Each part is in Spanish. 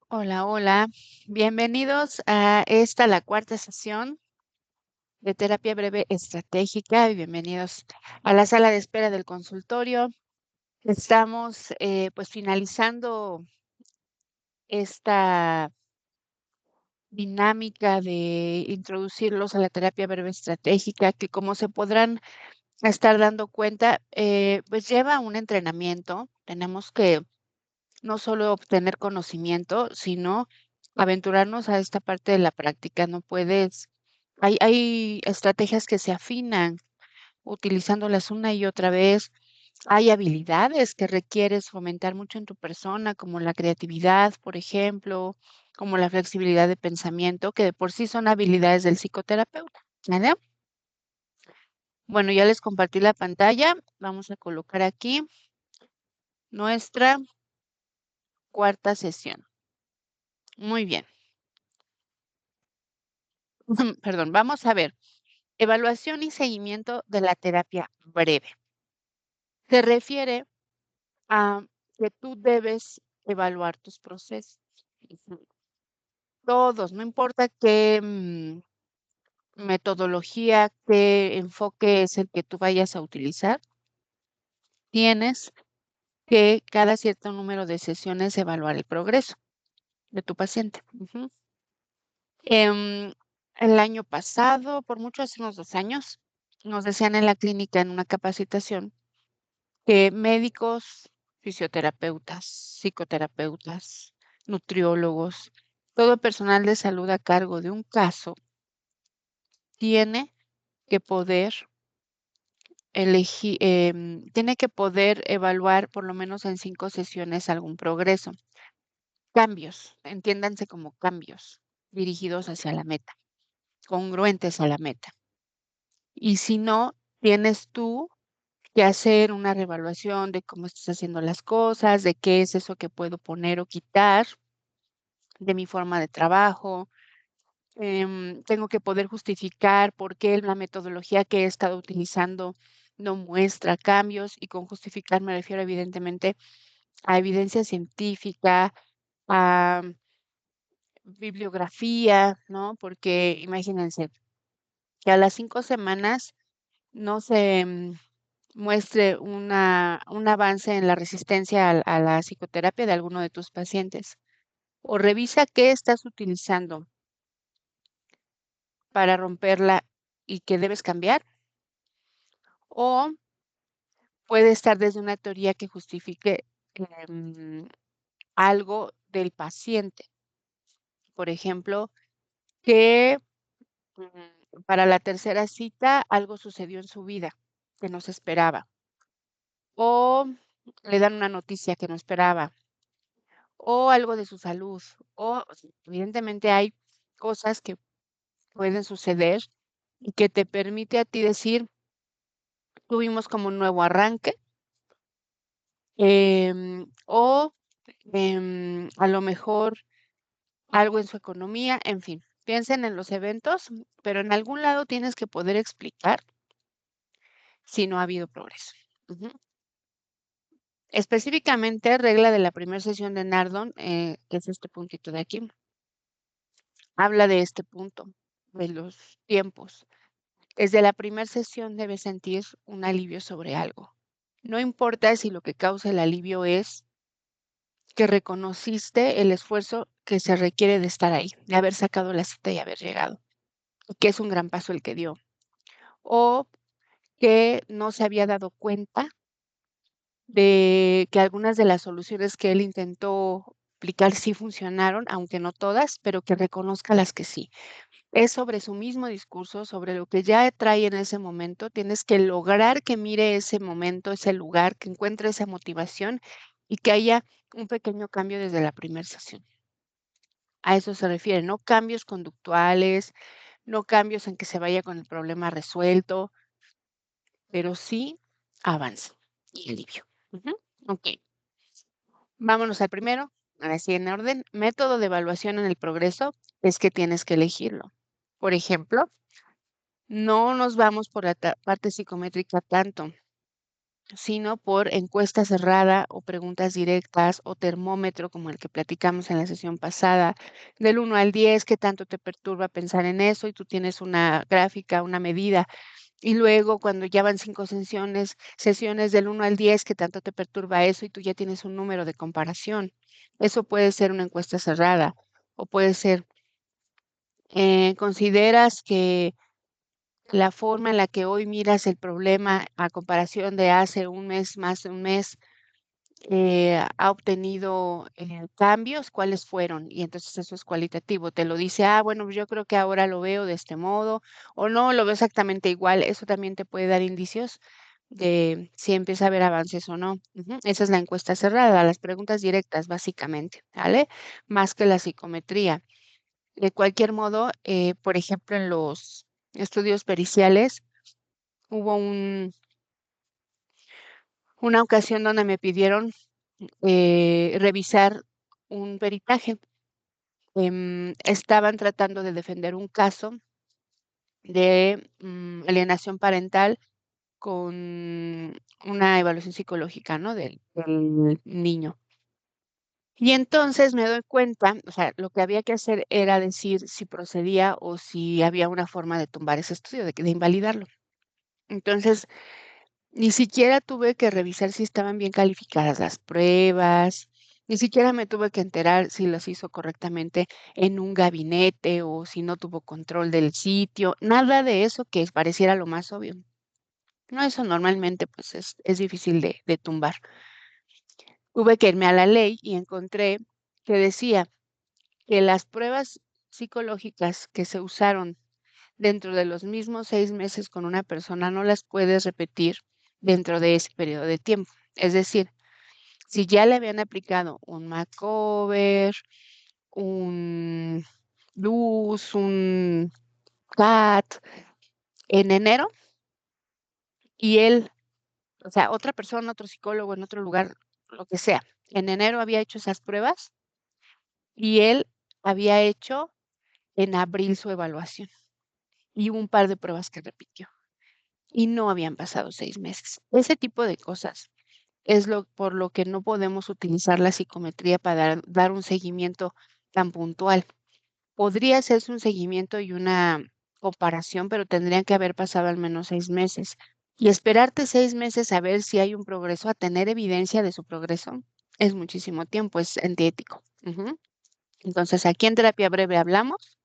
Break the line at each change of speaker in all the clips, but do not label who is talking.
Hola, hola. Bienvenidos a esta, la cuarta sesión de terapia breve estratégica y bienvenidos a la sala de espera del consultorio. Estamos pues finalizando esta dinámica de introducirlos a la terapia breve estratégica que como se podrán estar dando cuenta, pues lleva un entrenamiento. Tenemos que no solo obtener conocimiento, sino aventurarnos a esta parte de la práctica. No puedes hay estrategias que se afinan utilizándolas una y otra vez. Hay habilidades que requieres fomentar mucho en tu persona, como la creatividad, por ejemplo, como la flexibilidad de pensamiento, que de por sí son habilidades del psicoterapeuta, ¿vale? Bueno, ya les compartí la pantalla. Vamos a colocar aquí nuestra cuarta sesión. Muy bien. Perdón, vamos a ver. Evaluación y seguimiento de la terapia breve. Se refiere a que tú debes evaluar tus procesos. Ujú. Todos, no importa qué metodología, qué enfoque es el que tú vayas a utilizar, tienes que cada cierto número de sesiones evaluar el progreso de tu paciente. Ujú. El año pasado, por mucho, hace unos 2 años, nos decían en la clínica, en una capacitación, que médicos, fisioterapeutas, psicoterapeutas, nutriólogos, todo personal de salud a cargo de un caso tiene que poder tiene que poder evaluar por lo menos en 5 sesiones algún progreso. Cambios, entiéndanse como cambios dirigidos hacia la meta, congruentes a la meta. Y si no, tienes tú que hacer una reevaluación de cómo estás haciendo las cosas, de qué es eso que puedo poner o quitar de mi forma de trabajo. Tengo que poder justificar por qué la metodología que he estado utilizando no muestra cambios, y con justificar me refiero evidentemente a evidencia científica, a bibliografía, ¿no? Porque imagínense que a las 5 semanas no se muestre un avance en la resistencia a la psicoterapia de alguno de tus pacientes. O revisa qué estás utilizando para romperla y que debes cambiar, o puede estar desde una teoría que justifique em, algo del paciente. Por ejemplo, que para la tercera cita algo sucedió en su vida que no se esperaba, o le dan una noticia que no esperaba, o algo de su salud, o sea, evidentemente hay cosas que pueden suceder y que te permite a ti decir, tuvimos como un nuevo arranque, o a lo mejor algo en su economía, en fin, piensen en los eventos, pero en algún lado tienes que poder explicar si no ha habido progreso. Ujú. Específicamente, regla de la primera sesión de Nardon, que es este puntito de aquí, habla de este punto, de los tiempos. Desde la primera sesión debes sentir un alivio sobre algo. No importa si lo que causa el alivio es que reconociste el esfuerzo que se requiere de estar ahí, de haber sacado la cita y haber llegado, y que es un gran paso el que dio, o que no se había dado cuenta de que algunas de las soluciones que él intentó aplicar sí funcionaron, aunque no todas, pero que reconozca las que sí. Es sobre su mismo discurso, sobre lo que ya trae en ese momento. Tienes que lograr que mire ese momento, ese lugar, que encuentre esa motivación y que haya un pequeño cambio desde la primera sesión. A eso se refiere, no cambios conductuales, no cambios en que se vaya con el problema resuelto, pero sí avance y alivio. Ujú. Ok, vámonos al primero, ahora sí en orden. Método de evaluación en el progreso es que tienes que elegirlo. Por ejemplo, no nos vamos por la parte psicométrica tanto. sino por encuesta cerrada o preguntas directas o termómetro, como el que platicamos en la sesión pasada, del 1 al 10, qué tanto te perturba pensar en eso y tú tienes una gráfica, una medida. Y luego cuando ya van 5 sesiones del 1 al 10, qué tanto te perturba eso y tú ya tienes un número de comparación. Eso puede ser una encuesta cerrada o puede ser, ¿consideras que la forma en la que hoy miras el problema a comparación de hace un mes, más de un mes, ha obtenido cambios? ¿Cuáles fueron? Y entonces eso es cualitativo. Te lo dice, bueno, pues yo creo que ahora lo veo de este modo, o no, lo veo exactamente igual. Eso también te puede dar indicios de si empieza a haber avances o no. Ujú. Esa es la encuesta cerrada, las preguntas directas, básicamente, ¿vale? Más que la psicometría. De cualquier modo, por ejemplo, en los estudios periciales, hubo una ocasión donde me pidieron revisar un peritaje. Estaban tratando de defender un caso de alienación parental con una evaluación psicológica, ¿no? Del niño. Y entonces me doy cuenta, o sea, lo que había que hacer era decir si procedía o si había una forma de tumbar ese estudio, de invalidarlo. Entonces, ni siquiera tuve que revisar si estaban bien calificadas las pruebas, ni siquiera me tuve que enterar si las hizo correctamente en un gabinete o si no tuvo control del sitio, nada de eso que pareciera lo más obvio. No, eso normalmente pues es difícil de tumbar. Tuve que irme a la ley y encontré que decía que las pruebas psicológicas que se usaron dentro de los mismos 6 meses con una persona no las puedes repetir dentro de ese periodo de tiempo. Es decir, si ya le habían aplicado un macover, un luz, un CAT en enero y él, o sea, otra persona, otro psicólogo en otro lugar, lo que sea, en enero había hecho esas pruebas y él había hecho en abril su evaluación y hubo un par de pruebas que repitió y no habían pasado 6 meses. Ese tipo de cosas es por lo que no podemos utilizar la psicometría para dar un seguimiento tan puntual. Podría hacerse un seguimiento y una comparación, pero tendrían que haber pasado al menos 6 meses. Y esperarte 6 meses a ver si hay un progreso, a tener evidencia de su progreso, es muchísimo tiempo, es antiético. Ujú. Entonces, aquí en terapia breve hablamos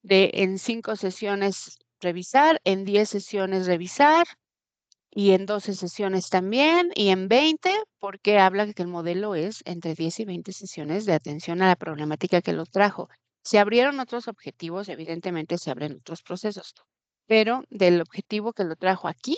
de en 5 sesiones revisar, en 10 sesiones revisar, y en 12 sesiones también, y en 20, porque habla que el modelo es entre 10 y 20 sesiones de atención a la problemática que lo trajo. Se abrieron otros objetivos, evidentemente se abren otros procesos, pero del objetivo que lo trajo aquí,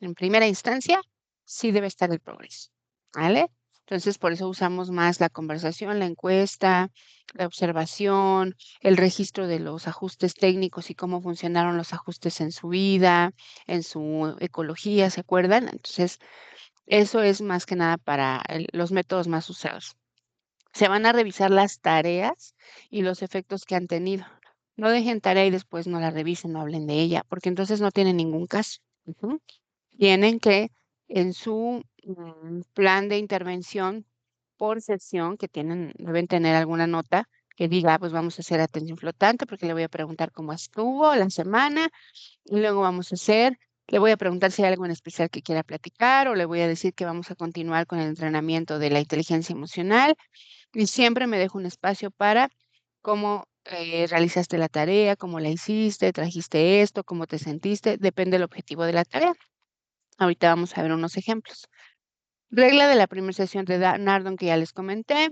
en primera instancia, sí debe estar el progreso, ¿vale? Entonces, por eso usamos más la conversación, la encuesta, la observación, el registro de los ajustes técnicos y cómo funcionaron los ajustes en su vida, en su ecología, ¿se acuerdan? Entonces, eso es más que nada para los métodos más usados. Se van a revisar las tareas y los efectos que han tenido. No dejen tarea y después no la revisen, no hablen de ella, porque entonces no tiene ningún caso. Ujú. Tienen que, en su plan de intervención por sección, que deben tener alguna nota que diga, pues vamos a hacer atención flotante, porque le voy a preguntar cómo estuvo la semana, y luego le voy a preguntar si hay algo en especial que quiera platicar, o le voy a decir que vamos a continuar con el entrenamiento de la inteligencia emocional, y siempre me dejo un espacio para cómo realizaste la tarea, cómo la hiciste, trajiste esto, cómo te sentiste, depende del objetivo de la tarea. Ahorita vamos a ver unos ejemplos. Regla de la primera sesión de Nardon que ya les comenté.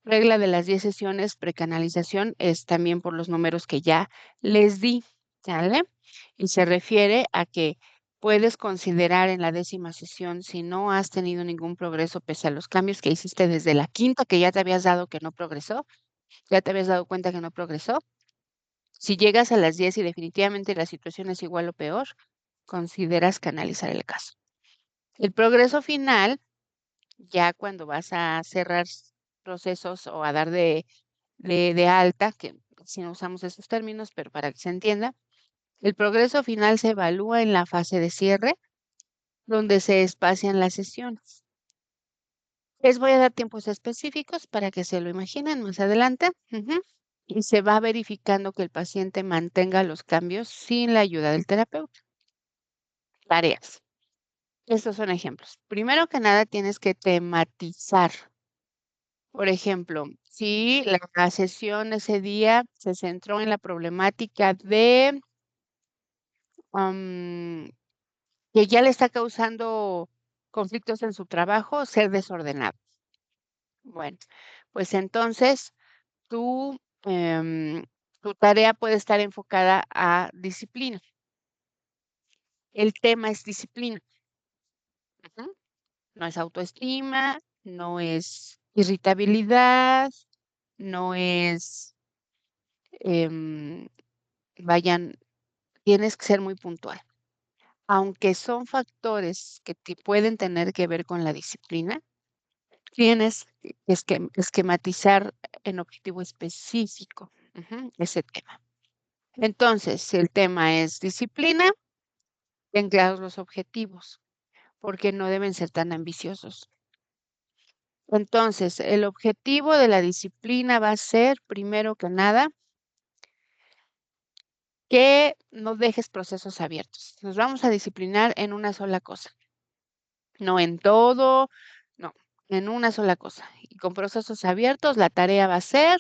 Regla de las 10 sesiones, precanalización, es también por los números que ya les di, ¿sale? Y se refiere a que puedes considerar en la 10ª sesión, si no has tenido ningún progreso pese a los cambios que hiciste desde la 5ª, que ya te habías dado que no progresó, ya te habías dado cuenta que no progresó. Si llegas a las 10 y definitivamente la situación es igual o peor, consideras canalizar el caso. El progreso final, ya cuando vas a cerrar procesos o a dar de alta, que si no usamos esos términos, pero para que se entienda, el progreso final se evalúa en la fase de cierre donde se espacian las sesiones. Les voy a dar tiempos específicos para que se lo imaginen más adelante. Y se va verificando que el paciente mantenga los cambios sin la ayuda del terapeuta. Tareas. Estos son ejemplos. Primero que nada, tienes que tematizar. Por ejemplo, si la sesión ese día se centró en la problemática de que ya le está causando conflictos en su trabajo, ser desordenado. Bueno, pues entonces tu, tu tarea puede estar enfocada a disciplina. El tema es disciplina. Ujú. No es autoestima, no es irritabilidad, no es, vayan, tienes que ser muy puntual. Aunque son factores que pueden tener que ver con la disciplina, tienes que esquematizar en objetivo específico ese tema. Entonces, si el tema es disciplina, ten claros los objetivos, porque no deben ser tan ambiciosos. Entonces, el objetivo de la disciplina va a ser, primero que nada, que no dejes procesos abiertos. Nos vamos a disciplinar en una sola cosa, no en todo, no, en una sola cosa. Y con procesos abiertos, la tarea va a ser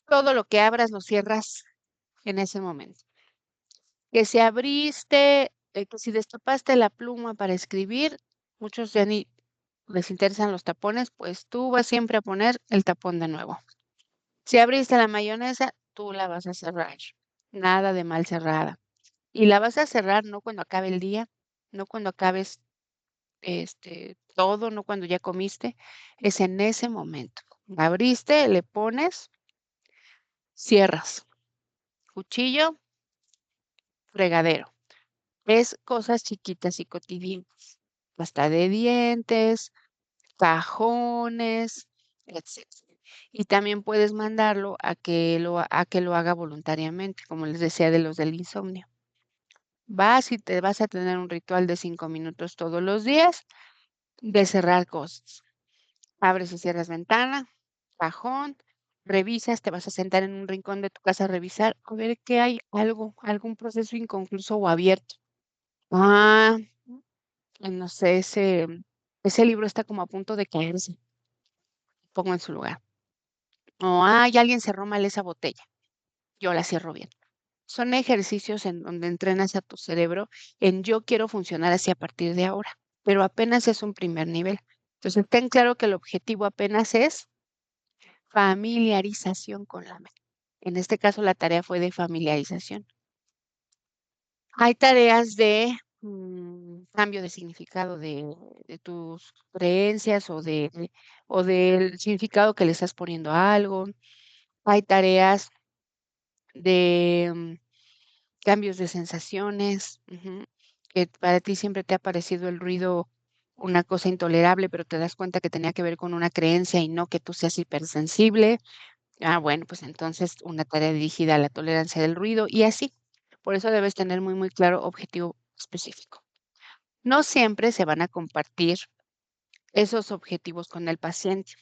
todo lo que abras lo cierras en ese momento. Que si abriste, que si destapaste la pluma para escribir, muchos ya ni les interesan los tapones, pues tú vas siempre a poner el tapón de nuevo. Si abriste la mayonesa, tú la vas a cerrar. Nada de mal cerrada. Y la vas a cerrar no cuando acabe el día, no cuando acabes todo, no cuando ya comiste, es en ese momento. Abriste, le pones, cierras. Cuchillo, fregadero. Es cosas chiquitas y cotidianas, pasta de dientes, cajones, etcétera. Y también puedes mandarlo a que lo haga voluntariamente, como les decía de los del insomnio. Vas y te vas a tener un ritual de 5 minutos todos los días de cerrar cosas. Abres y cierras ventana, cajón, revisas, te vas a sentar en un rincón de tu casa a revisar, a ver qué hay, algún proceso inconcluso o abierto. Ah, no sé, ese libro está como a punto de caerse, pongo en su lugar. O, ay, alguien cerró mal esa botella, yo la cierro bien. Son ejercicios en donde entrenas a tu cerebro en yo quiero funcionar así a partir de ahora, pero apenas es un primer nivel. Entonces, ten claro que el objetivo apenas es familiarización con la mente. En este caso, la tarea fue de familiarización. Hay tareas de cambio de significado de tus creencias o del significado que le estás poniendo a algo. Hay tareas de cambios de sensaciones, que para ti siempre te ha parecido el ruido una cosa intolerable, pero te das cuenta que tenía que ver con una creencia y no que tú seas hipersensible. Ah, bueno, pues entonces una tarea dirigida a la tolerancia del ruido y así. Por eso debes tener muy, muy claro objetivo específico. No siempre se van a compartir esos objetivos con el paciente.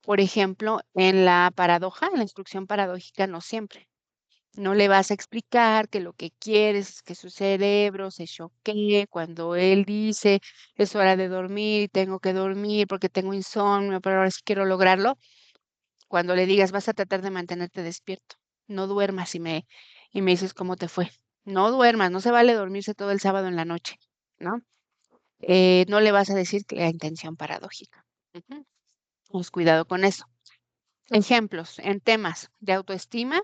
Por ejemplo, en la paradoja, en la instrucción paradójica, no siempre. No le vas a explicar que lo que quieres es que su cerebro se choquee cuando él dice, es hora de dormir, tengo que dormir porque tengo insomnio, pero ahora sí quiero lograrlo. Cuando le digas, vas a tratar de mantenerte despierto. No duermas y me dices cómo te fue. No duermas, no se vale dormirse todo el sábado en la noche, ¿no? No le vas a decir que la intención paradójica. Pues cuidado con eso. Ejemplos en temas de autoestima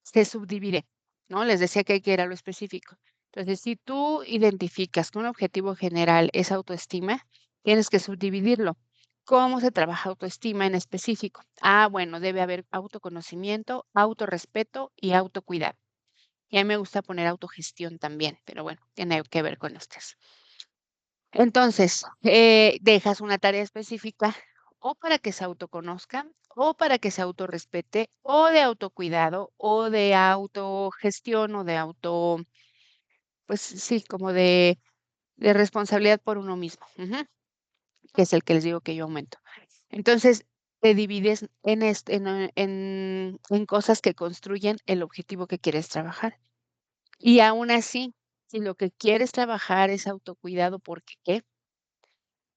se subdivide, ¿no? Les decía que era lo específico. Entonces, si tú identificas que un objetivo general es autoestima, tienes que subdividirlo. ¿Cómo se trabaja autoestima en específico? Ah, bueno, debe haber autoconocimiento, autorrespeto y autocuidado. Y a mí me gusta poner autogestión también, pero bueno, tiene que ver con estas. Entonces, dejas una tarea específica o para que se autoconozca, o para que se autorrespete, o de autocuidado, o de autogestión, o de auto, pues sí, como de de responsabilidad por uno mismo, que es el que les digo que yo aumento. Entonces, te divides en cosas que construyen el objetivo que quieres trabajar. Y aún así, si lo que quieres trabajar es autocuidado, ¿por qué?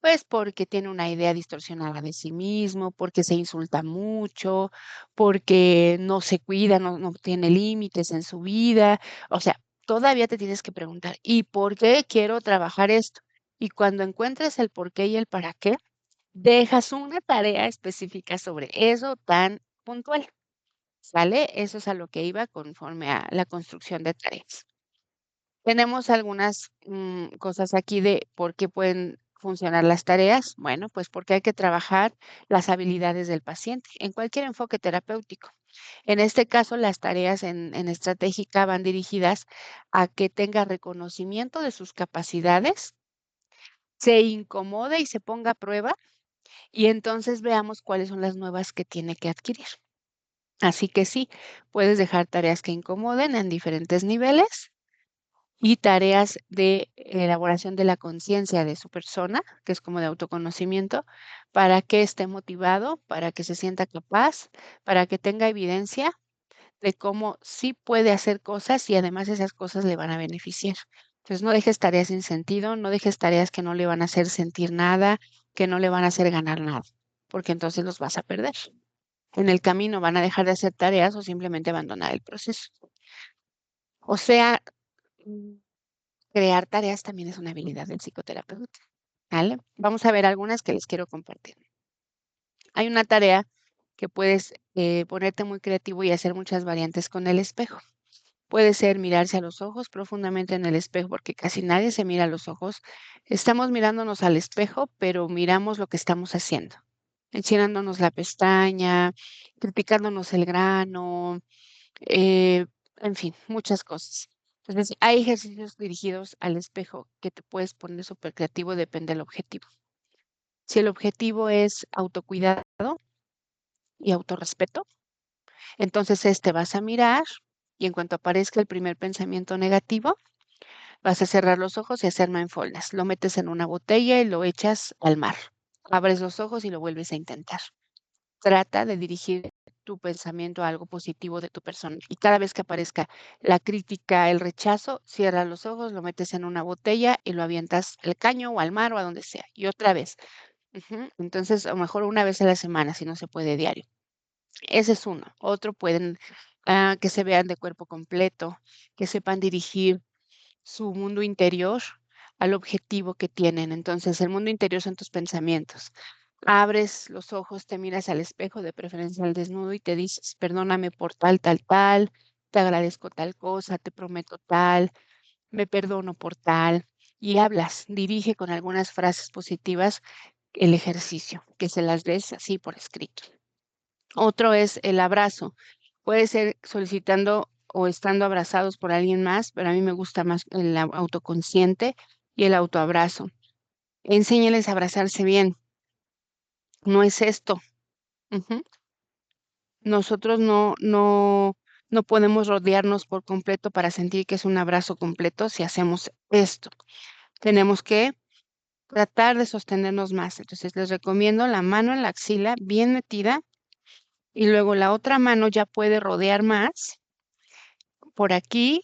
Pues porque tiene una idea distorsionada de sí mismo, porque se insulta mucho, porque no se cuida, no tiene límites en su vida. O sea, todavía te tienes que preguntar, ¿y por qué quiero trabajar esto? Y cuando encuentres el por qué y el para qué, dejas una tarea específica sobre eso tan puntual, ¿sale? Eso es a lo que iba conforme a la construcción de tareas. Tenemos algunas, cosas aquí de por qué pueden funcionar las tareas. Bueno, pues porque hay que trabajar las habilidades del paciente en cualquier enfoque terapéutico. En este caso, las tareas en estratégica van dirigidas a que tenga reconocimiento de sus capacidades, se incomode y se ponga a prueba, y entonces veamos cuáles son las nuevas que tiene que adquirir. Así que sí, puedes dejar tareas que incomoden en diferentes niveles y tareas de elaboración de la conciencia de su persona, que es como de autoconocimiento, para que esté motivado, para que se sienta capaz, para que tenga evidencia de cómo sí puede hacer cosas y además esas cosas le van a beneficiar. Entonces, no dejes tareas sin sentido, no dejes tareas que no le van a hacer sentir nada, que no le van a hacer ganar nada, porque entonces los vas a perder. En el camino van a dejar de hacer tareas o simplemente abandonar el proceso. O sea, mm, crear tareas también es una habilidad del psicoterapeuta, ¿vale? Vamos a ver algunas que les quiero compartir. Hay una tarea que puedes ponerte muy creativo y hacer muchas variantes con el espejo. Puede ser mirarse a los ojos profundamente en el espejo, porque casi nadie se mira a los ojos. Estamos mirándonos al espejo, pero miramos lo que estamos haciendo, enchinándonos la pestaña, criticándonos el grano, eh, en fin, muchas cosas. Entonces, hay ejercicios dirigidos al espejo que te puedes poner súper creativo, depende del objetivo. Si el objetivo es autocuidado y autorrespeto, entonces vas a mirar y en cuanto aparezca el primer pensamiento negativo, vas a cerrar los ojos y hacer mindfulness. Lo metes en una botella y lo echas al mar. Abres los ojos y lo vuelves a intentar. Trata de dirigir tu pensamiento a algo positivo de tu persona. Y cada vez que aparezca la crítica, el rechazo, cierra los ojos, lo metes en una botella y lo avientas al caño o al mar o a donde sea. Y otra vez. Entonces, a lo mejor una vez a la semana, si no se puede diario. Ese es uno. Otro pueden que se vean de cuerpo completo, que sepan dirigir su mundo interior al objetivo que tienen. Entonces, el mundo interior son tus pensamientos. Abres los ojos, te miras al espejo, de preferencia al desnudo, y te dices, perdóname por tal, tal, tal, te agradezco tal cosa, te prometo tal, me perdono por tal. Y hablas, dirige con algunas frases positivas el ejercicio, que se las des así por escrito. Otro es el abrazo. Puede ser solicitando o estando abrazados por alguien más, pero a mí me gusta más el autoconsciente y el autoabrazo. Enséñales a abrazarse bien. No es esto. Ujú. Nosotros no podemos rodearnos por completo para sentir que es un abrazo completo si hacemos esto. Tenemos que tratar de sostenernos más. Entonces, les recomiendo la mano en la axila bien metida y luego la otra mano ya puede rodear más por aquí,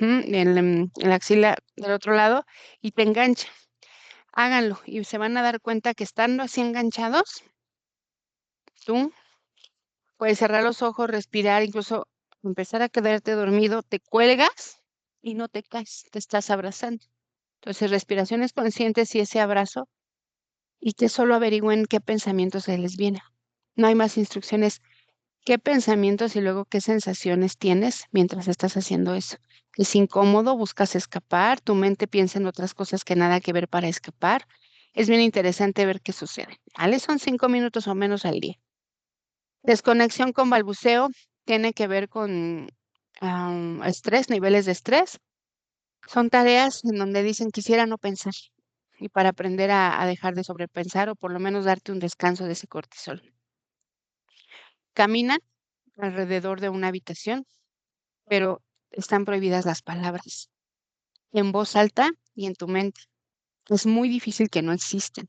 en la axila del otro lado y te engancha. Háganlo y se van a dar cuenta que estando así enganchados, tú puedes cerrar los ojos, respirar, incluso empezar a quedarte dormido, te cuelgas y no te caes, te estás abrazando. Entonces, respiraciones conscientes y ese abrazo, y que solo averigüen qué pensamientos se les viene. No hay más instrucciones. ¿Qué pensamientos y luego qué sensaciones tienes mientras estás haciendo eso? Es incómodo, buscas escapar, tu mente piensa en otras cosas que nada que ver para escapar. Es bien interesante ver qué sucede. ¿Vale? Son 5 minutos o menos al día. Desconexión con balbuceo tiene que ver con estrés, niveles de estrés. Son tareas en donde dicen quisiera no pensar y para aprender a dejar de sobrepensar o por lo menos darte un descanso de ese cortisol. Camina alrededor de una habitación, pero están prohibidas las palabras. en voz alta y en tu mente. Es muy difícil que no existen.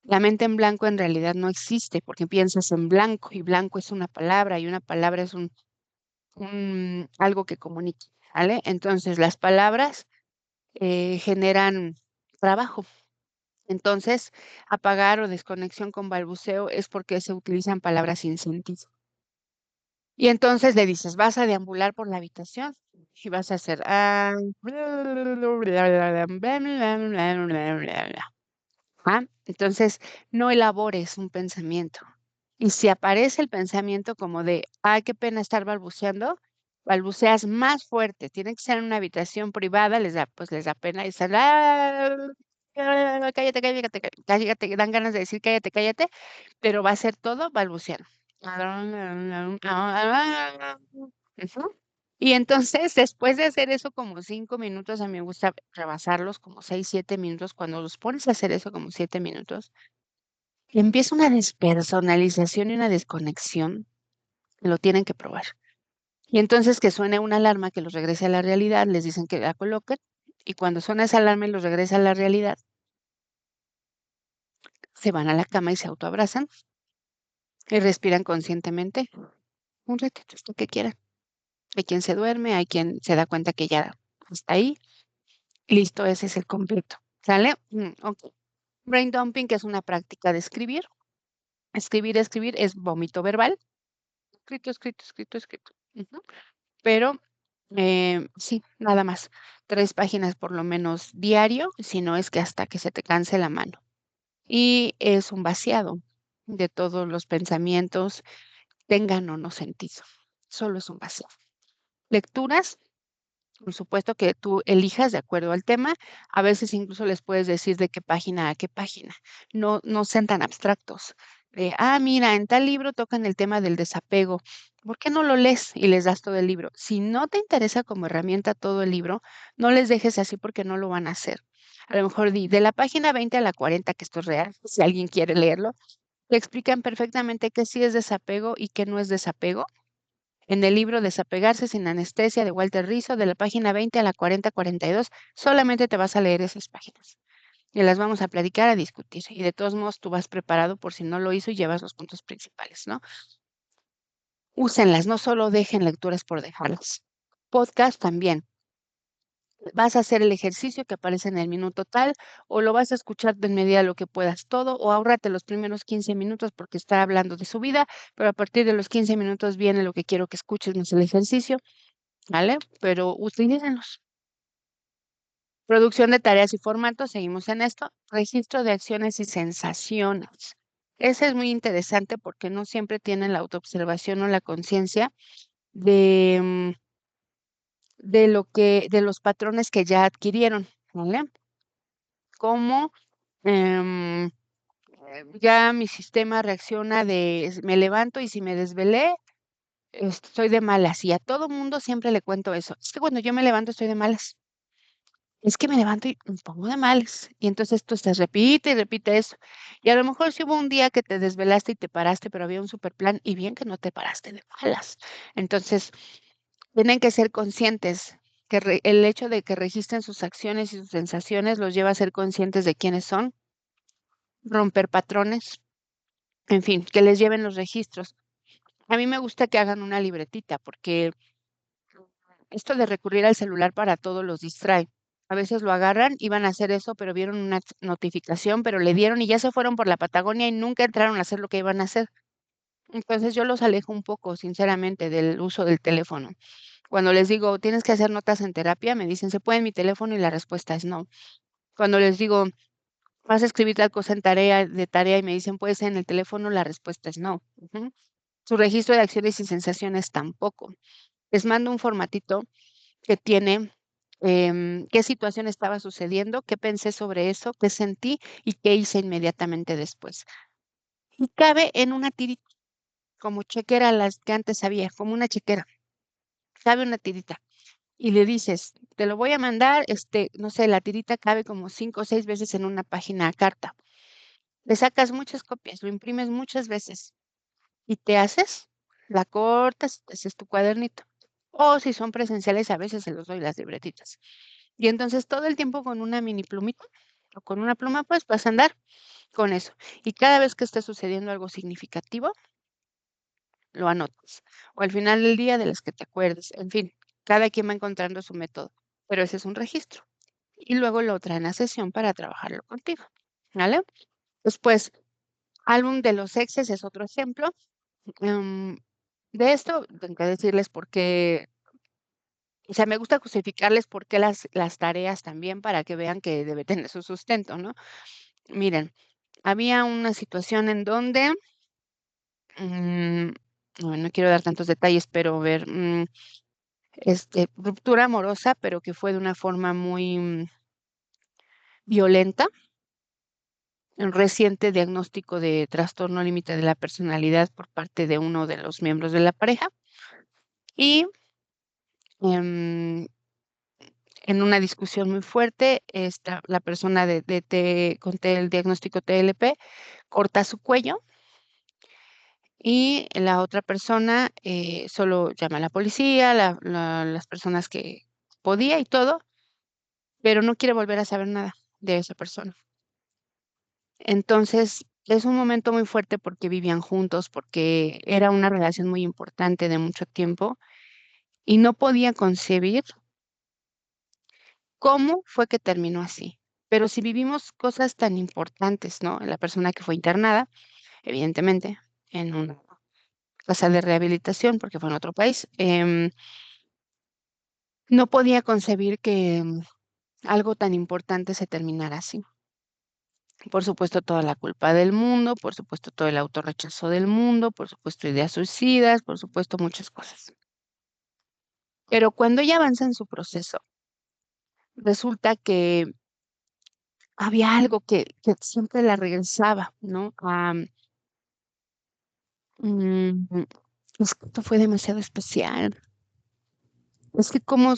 La mente en blanco en realidad no existe porque piensas en blanco y blanco es una palabra y una palabra es algo que comunica, ¿vale? Entonces las palabras generan trabajo. Entonces, apagar o desconexión con balbuceo es porque se utilizan palabras sin sentido. Y entonces le dices, vas a deambular por la habitación y vas a hacer entonces, no elabores un pensamiento. Y si aparece el pensamiento como de, ay, qué pena estar balbuceando, balbuceas más fuerte. Tiene que ser en una habitación privada, pues les da pena y están, cállate, cállate, cállate, dan ganas de decir cállate, cállate, pero va a ser todo balbuceando. Ujú. Y entonces, después de hacer eso como 5 minutos, a mí me gusta rebasarlos como 6, 7 minutos. Cuando los pones a hacer eso como 7 minutos, empieza una despersonalización y una desconexión. Lo tienen que probar. Y entonces que suene una alarma que los regrese a la realidad, les dicen que la coloquen, y cuando suena esa alarma y los regresa a la realidad, se van a la cama y se autoabrazan y respiran conscientemente un ratito, lo que quieran. Hay quien se duerme, hay quien se da cuenta que ya está ahí. Listo, ese es el completo. ¿Sale? Ok. Brain dumping, que es una práctica de escribir. Escribir, escribir es vómito verbal. Escrito, escrito, escrito, escrito. Ujú. Pero sí, nada más. 3 páginas por lo menos diario, si no es que hasta que se te canse la mano. Y es un vaciado de todos los pensamientos, tengan o no sentido. Solo es un vaciado. Lecturas, por supuesto que tú elijas de acuerdo al tema. A veces incluso les puedes decir de qué página a qué página. No, no sean tan abstractos. Mira, en tal libro tocan el tema del desapego. ¿Por qué no lo lees y les das todo el libro? Si no te interesa como herramienta todo el libro, no les dejes así porque no lo van a hacer. A lo mejor di, de la página 20 a la 40, que esto es real, si alguien quiere leerlo, te explican perfectamente qué sí es desapego y qué no es desapego en el libro Desapegarse sin anestesia de Walter Rizzo, de la página 20 a la 40-42, solamente te vas a leer esas páginas y las vamos a platicar, a discutir. Y de todos modos, tú vas preparado por si no lo hizo y llevas los puntos principales, ¿no? Úsenlas, no solo dejen lecturas por dejarlas. Podcast también. Vas a hacer el ejercicio que aparece en el minuto tal, o lo vas a escuchar de medida lo que puedas todo, o ahórrate los primeros 15 minutos porque está hablando de su vida, pero a partir de los 15 minutos viene lo que quiero que escuches, no es el ejercicio. ¿Vale? Pero utilícenlos. Producción de tareas y formatos, seguimos en esto. Registro de acciones y sensaciones. Ese es muy interesante porque no siempre tienen la autoobservación o la conciencia de, de de los patrones que ya adquirieron, ¿vale? Como ya mi sistema reacciona me levanto y si me desvelé, estoy de malas. Y a todo mundo siempre le cuento eso. Es que cuando yo me levanto estoy de malas. Es que me levanto y me pongo de malas. Y entonces tú estás repite y repite eso. Y a lo mejor si hubo un día que te desvelaste y te paraste, pero había un super plan y bien que no te paraste de malas. Entonces, tienen que ser conscientes que el hecho de que registren sus acciones y sus sensaciones los lleva a ser conscientes de quiénes son, romper patrones, en fin, que les lleven los registros. A mí me gusta que hagan una libretita porque esto de recurrir al celular para todo los distrae. A veces lo agarran, iban a hacer eso, pero vieron una notificación, pero le dieron y ya se fueron por la Patagonia y nunca entraron a hacer lo que iban a hacer. Entonces yo los alejo un poco, sinceramente, del uso del teléfono. Cuando les digo, tienes que hacer notas en terapia, me dicen, ¿se puede en mi teléfono? Y la respuesta es no. Cuando les digo, vas a escribir tal cosa en tarea y me dicen, ¿puede ser en el teléfono? La respuesta es no. Ujú. Su registro de acciones y sensaciones tampoco. Les mando un formatito que tiene qué situación estaba sucediendo, qué pensé sobre eso, qué sentí y qué hice inmediatamente después. Y cabe en una tirita, como chequera las que antes había, como una chequera, cabe una tirita. Y le dices, te lo voy a mandar, no sé, la tirita cabe como 5 o 6 veces en una página a carta. Le sacas muchas copias, lo imprimes muchas veces y te haces, la cortas, haces tu cuadernito. O si son presenciales, a veces se los doy las libretitas. Y entonces todo el tiempo con una mini plumita o con una pluma, pues vas a andar con eso. Y cada vez que esté sucediendo algo significativo, lo anotas. O al final del día de las que te acuerdes. En fin, cada quien va encontrando su método, pero ese es un registro. Y luego lo traen a sesión para trabajarlo contigo, ¿vale? Después, álbum de los exes es otro ejemplo. Em, de esto tengo que decirles por qué, o sea, me gusta justificarles por qué las tareas también para que vean que debe tener su sustento, ¿no? Miren, había una situación en donde, mm, bueno, no quiero dar tantos detalles, pero ver, ruptura amorosa, pero que fue de una forma muy violenta, un reciente diagnóstico de trastorno límite de la personalidad por parte de uno de los miembros de la pareja y em, en una discusión muy fuerte, la persona con el diagnóstico TLP corta su cuello y la otra persona solo llama a la policía, las personas que podía y todo, pero no quiere volver a saber nada de esa persona. Entonces, es un momento muy fuerte porque vivían juntos, porque era una relación muy importante de mucho tiempo y no podía concebir cómo fue que terminó así. Pero si vivimos cosas tan importantes, ¿no? La persona que fue internada, evidentemente, en una casa de rehabilitación, porque fue en otro país, no podía concebir que algo tan importante se terminara así. Por supuesto, toda la culpa del mundo, por supuesto, todo el autorrechazo del mundo, por supuesto, ideas suicidas, por supuesto, muchas cosas. Pero cuando ella avanza en su proceso, resulta que había algo que siempre la regresaba, ¿no? Mm, es que esto fue demasiado especial. Es que cómo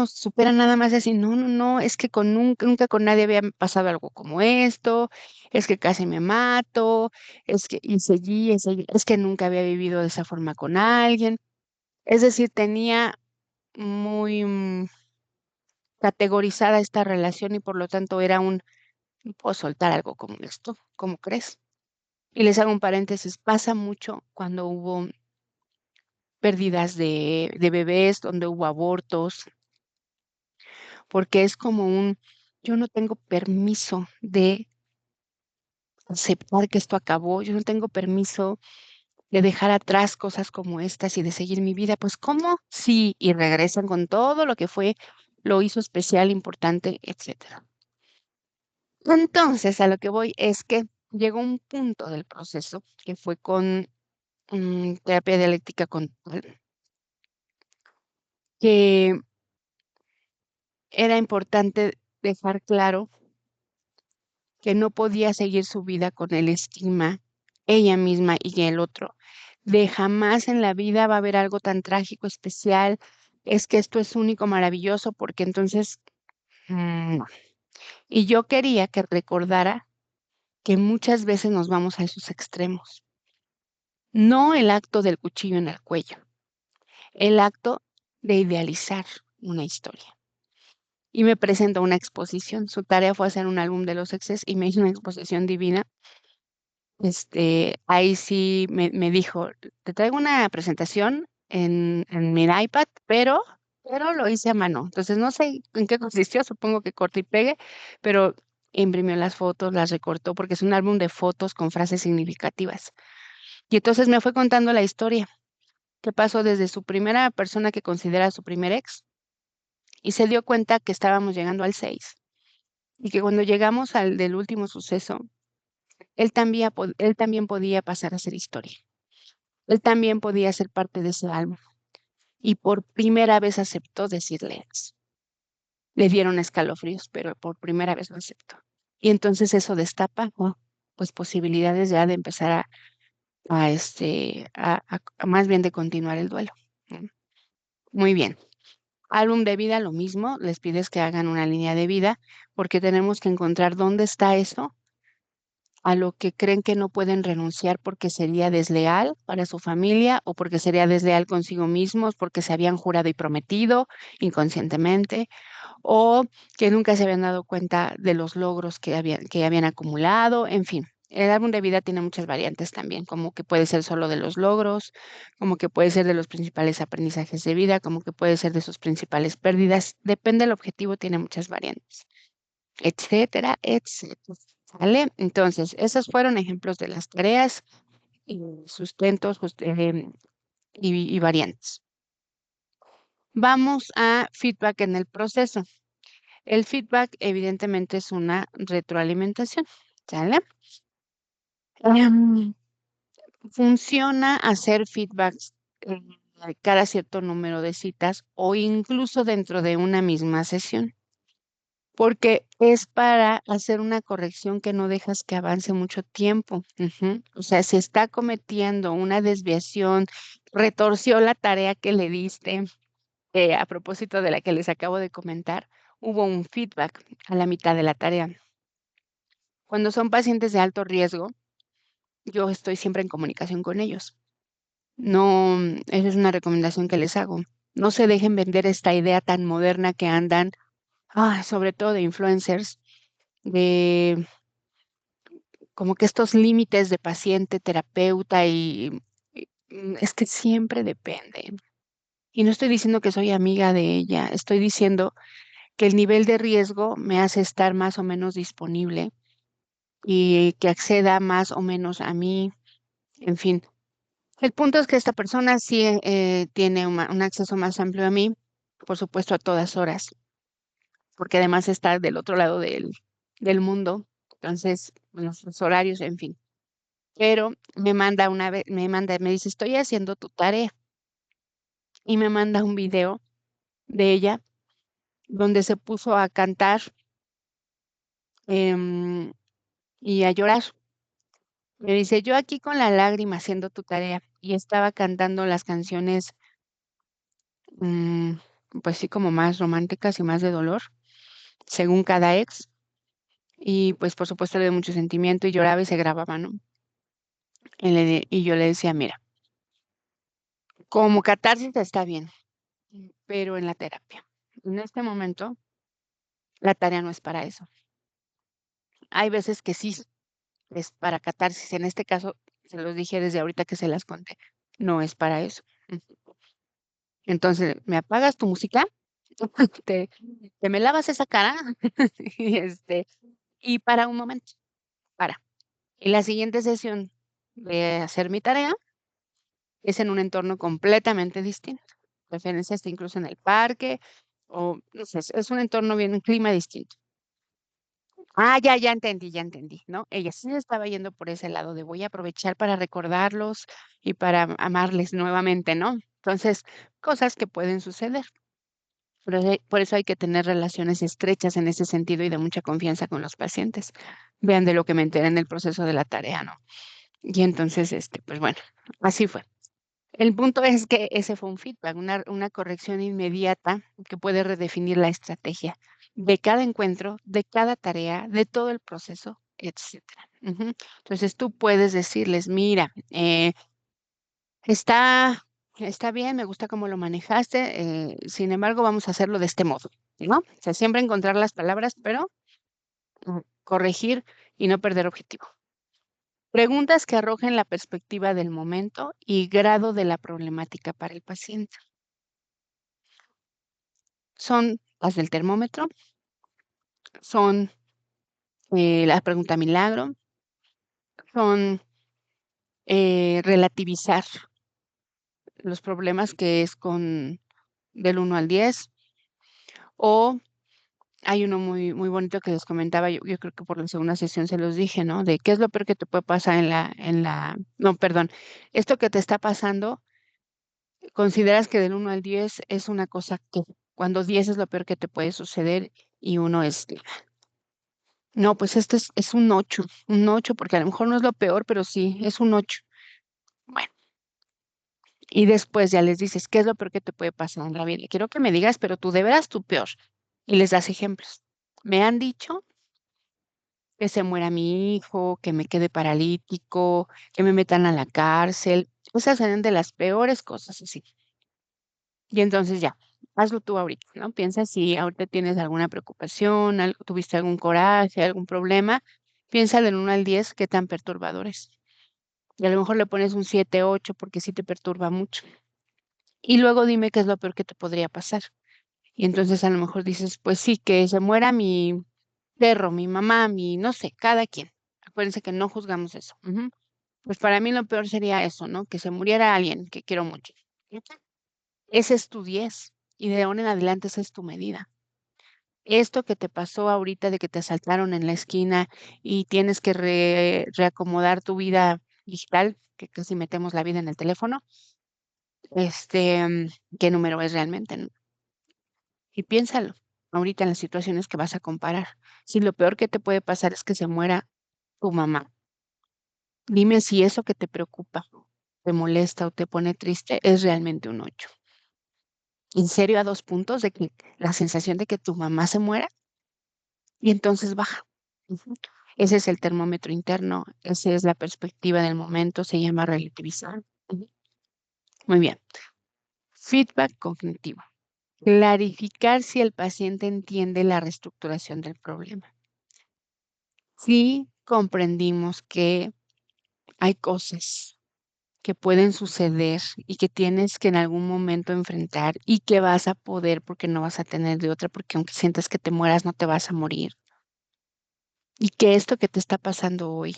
supera nada más así, no, no, no, es que nunca con nadie había pasado algo como esto, es que casi me mato, y seguí, es que nunca había vivido de esa forma con alguien. Es decir, tenía muy categorizada esta relación y por lo tanto era no puedo soltar algo como esto, ¿cómo crees? Y les hago un paréntesis, pasa mucho cuando hubo pérdidas de bebés, donde hubo abortos, porque es como yo no tengo permiso de aceptar que esto acabó, yo no tengo permiso de dejar atrás cosas como estas y de seguir mi vida, pues ¿cómo? Sí, y regresan con todo lo que fue, lo hizo especial, importante, etcétera. Entonces, a lo que voy es que llegó un punto del proceso que fue con terapia dialéctica conductual, que era importante dejar claro que no podía seguir su vida con el estigma, ella misma y el otro, de jamás en la vida va a haber algo tan trágico, especial, es que esto es único, maravilloso, porque entonces, no. Y yo quería que recordara que muchas veces nos vamos a esos extremos, no el acto del cuchillo en el cuello, el acto de idealizar una historia. Y me presentó una exposición. Su tarea fue hacer un álbum de los exes y me hizo una exposición divina. Ahí sí me dijo, te traigo una presentación en mi iPad, pero lo hice a mano. Entonces no sé en qué consistió, supongo que corte y pegue, pero imprimió las fotos, las recortó, porque es un álbum de fotos con frases significativas. Y entonces me fue contando la historia, que pasó desde su primera persona que considera su primer ex, y se dio cuenta que estábamos llegando al 6 y que cuando llegamos al del último suceso, él también podía pasar a ser historia. Él también podía ser parte de ese álbum y por primera vez aceptó decirle ex. Le dieron escalofríos, pero por primera vez lo aceptó. Y entonces eso destapa, pues posibilidades ya de empezar a más bien de continuar el duelo. ¿No? Muy bien. Álbum de vida, lo mismo, les pides que hagan una línea de vida porque tenemos que encontrar dónde está eso a lo que creen que no pueden renunciar porque sería desleal para su familia o porque sería desleal consigo mismos, porque se habían jurado y prometido inconscientemente, o que nunca se habían dado cuenta de los logros que habían acumulado, en fin. El álbum de vida tiene muchas variantes también, como que puede ser solo de los logros, como que puede ser de los principales aprendizajes de vida, como que puede ser de sus principales pérdidas. Depende del objetivo, tiene muchas variantes, etcétera, etcétera. ¿Vale? Entonces, esos fueron ejemplos de las tareas y sustentos y variantes. Vamos a feedback en el proceso. El feedback evidentemente es una retroalimentación, ¿sale? Em, Funciona hacer feedbacks cada cierto número de citas o incluso dentro de una misma sesión, porque es para hacer una corrección que no dejas que avance mucho tiempo. Ujú. O sea, si está cometiendo una desviación, retorció la tarea que le diste, a propósito de la que les acabo de comentar, hubo un feedback a la mitad de la tarea. Cuando son pacientes de alto riesgo, yo estoy siempre en comunicación con ellos. No, esa es una recomendación que les hago. No se dejen vender esta idea tan moderna que andan, sobre todo de influencers, de como que estos límites de paciente, terapeuta es que siempre depende. Y no estoy diciendo que soy amiga de ella, estoy diciendo que el nivel de riesgo me hace estar más o menos disponible y que acceda más o menos a mí, en fin. El punto es que esta persona sí tiene un acceso más amplio a mí, por supuesto a todas horas, porque además está del otro lado del mundo, entonces los horarios, en fin. Pero me manda me dice, estoy haciendo tu tarea y me manda un video de ella donde se puso a cantar em, y a llorar. Me dice, yo aquí con la lágrima haciendo tu tarea y estaba cantando las canciones, mm, pues sí, como más románticas y más de dolor, según cada ex. Y pues por supuesto le dio mucho sentimiento y lloraba y se grababa, ¿no? Y yo le decía, mira, como catarsis está bien, pero en la terapia. En este momento, la tarea no es para eso. Hay veces que sí es para catarsis. En este caso, se los dije desde ahorita que se las conté, no es para eso. Entonces, ¿me apagas tu música? Te, te me lavas esa cara y y para un momento, para. Y la siguiente sesión de hacer mi tarea es en un entorno completamente distinto. Preferencia está incluso en el parque o no sé, es un entorno bien, un clima distinto. Ya entendí, ¿no? Ella sí se estaba yendo por ese lado de voy a aprovechar para recordarlos y para amarles nuevamente, ¿no? Entonces, cosas que pueden suceder. Por eso hay que tener relaciones estrechas en ese sentido y de mucha confianza con los pacientes. Vean de lo que me enteré en el proceso de la tarea, ¿no? Y entonces, pues bueno, así fue. El punto es que ese fue un feedback, una corrección inmediata que puede redefinir la estrategia de cada encuentro, de cada tarea, de todo el proceso, etcétera. Ujú. Entonces tú puedes decirles, mira, está, está bien, me gusta cómo lo manejaste, sin embargo, vamos a hacerlo de este modo, ¿no? O sea, siempre encontrar las palabras, pero corregir y no perder objetivo. Preguntas que arrojen la perspectiva del momento y grado de la problemática para el paciente. Son las del termómetro, son la pregunta milagro, son relativizar los problemas que es con del 1 al 10, o hay uno muy bonito que les comentaba, yo creo que por la segunda sesión se los dije, ¿no? De qué es lo peor que te puede pasar no, perdón, esto que te está pasando, consideras que del 1 al 10 es una cosa que cuando 10 es lo peor que te puede suceder y uno es, no, pues es un 8 porque a lo mejor no es lo peor, pero sí, es un 8. Bueno, y después ya les dices, ¿qué es lo peor que te puede pasar en la vida? Quiero que me digas, pero tú de veras tu peor. Y les das ejemplos. Me han dicho que se muera mi hijo, que me quede paralítico, que me metan a la cárcel. Esas serían de las peores cosas así. Y entonces ya. hazlo tú ahorita, ¿no? Piensa si ahorita tienes alguna preocupación, tuviste algún coraje, algún problema. Piensa del 1 al 10 qué tan perturbador es. Y a lo mejor le pones un 7, 8 porque sí te perturba mucho. Y luego dime qué es lo peor que te podría pasar. Y entonces a lo mejor dices, pues sí, que se muera mi perro, mi mamá, mi, no sé, cada quien. Acuérdense que no juzgamos eso. Ujú. Pues para mí lo peor sería eso, ¿no? Que se muriera alguien que quiero mucho. ¿Ok? Ese es tu 10 y de ahora en adelante esa es tu medida. Esto que te pasó ahorita de que te asaltaron en la esquina y tienes que reacomodar tu vida digital, que casi metemos la vida en el teléfono, ¿qué número es realmente, no? Y piénsalo ahorita en las situaciones que vas a comparar. Si lo peor que te puede pasar es que se muera tu mamá, dime si eso que te preocupa, te molesta o te pone triste es realmente un 8. ¿En serio a 2 puntos de que la sensación de que tu mamá se muera? Y entonces baja. Ujú. Ese es el termómetro interno, esa es la perspectiva del momento, se llama relativizar. Ujú. Muy bien. Feedback cognitivo. Clarificar si el paciente entiende la reestructuración del problema. Sí comprendimos que hay cosas que pueden suceder y que tienes que en algún momento enfrentar y que vas a poder porque no vas a tener de otra, porque aunque sientas que te mueras, no te vas a morir. Y que esto que te está pasando hoy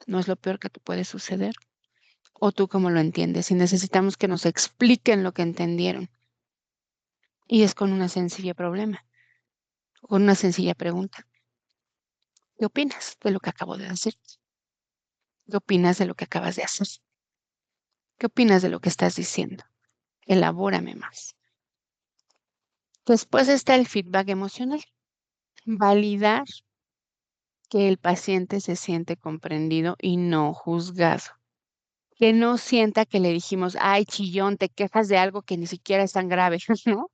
no es lo peor que te puede suceder. ¿O tú cómo lo entiendes? Y necesitamos que nos expliquen lo que entendieron. Y es con una sencilla problema, con una sencilla pregunta. ¿Qué opinas de lo que acabo de decir? ¿Qué opinas de lo que acabas de hacer? ¿Qué opinas de lo que estás diciendo? Elabórame más. Después está el feedback emocional. Validar que el paciente se siente comprendido y no juzgado. Que no sienta que le dijimos, ay, chillón, te quejas de algo que ni siquiera es tan grave, ¿no?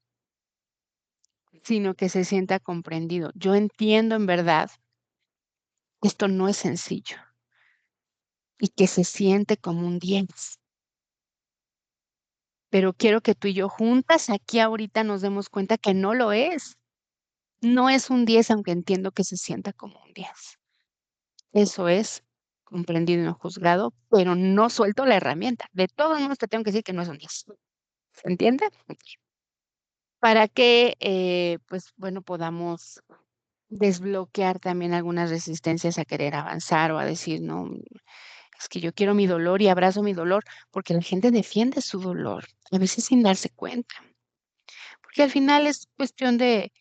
Sino que se sienta comprendido. Yo entiendo en verdad que esto no es sencillo y que se siente como un 10, pero quiero que tú y yo juntas aquí ahorita nos demos cuenta que no lo es. No es un 10, aunque entiendo que se sienta como un 10. Eso es comprendido y no juzgado, pero no suelto la herramienta. De todos modos te tengo que decir que no es un 10. ¿Se entiende? Para que, pues bueno, podamos desbloquear también algunas resistencias a querer avanzar o a decir, no, es que yo quiero mi dolor y abrazo mi dolor, porque la gente defiende su dolor, a veces sin darse cuenta, porque al final es cuestión de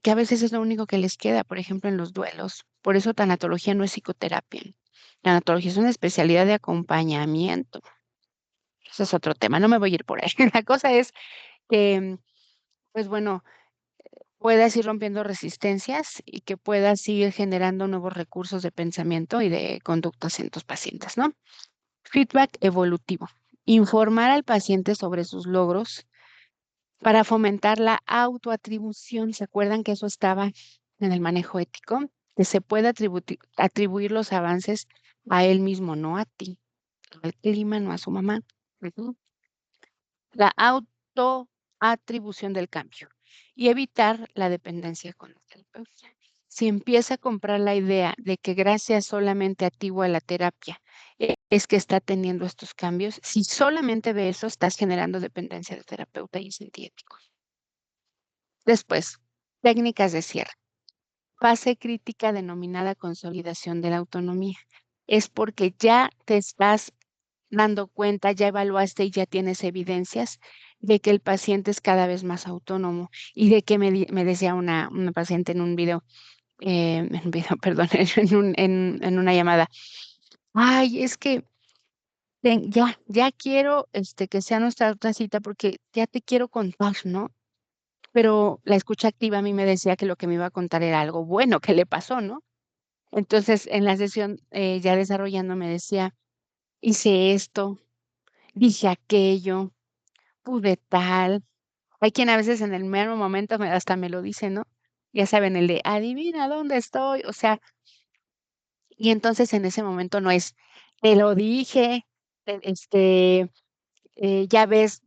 que a veces es lo único que les queda, por ejemplo, en los duelos. Por eso tanatología no es psicoterapia. Tanatología es una especialidad de acompañamiento. Ese es otro tema, no me voy a ir por ahí. La cosa es que, pues bueno, puedas ir rompiendo resistencias y que puedas ir generando nuevos recursos de pensamiento y de conductas en tus pacientes, ¿no? Feedback evolutivo. Informar al paciente sobre sus logros para fomentar la autoatribución. ¿Se acuerdan que eso estaba en el manejo ético? Que se puede atribuir los avances a él mismo, no a ti, al clima, no a su mamá. Ujú. La autoatribución del cambio y evitar la dependencia con el terapeuta. Si empieza a comprar la idea de que gracias solamente a ti o a la terapia es que está teniendo estos cambios, si solamente ve eso, estás generando dependencia del terapeuta y es antiético. Después, técnicas de cierre. Fase crítica denominada consolidación de la autonomía. Es porque ya te estás dando cuenta, ya evaluaste y ya tienes evidencias de que el paciente es cada vez más autónomo y de que me decía una paciente en un video, en un video, perdón, en una llamada, ay, es que ya quiero que sea nuestra otra cita porque ya te quiero contar, ¿no? Pero la escucha activa a mí me decía que lo que me iba a contar era algo bueno que le pasó, ¿no? Entonces, en la sesión, ya desarrollando, me decía, hice esto, dije aquello, pude tal. Hay quien a veces en el mero momento hasta me lo dice, ¿no? Ya saben, el de adivina dónde estoy. O sea, y entonces en ese momento no es, te lo dije, ya ves,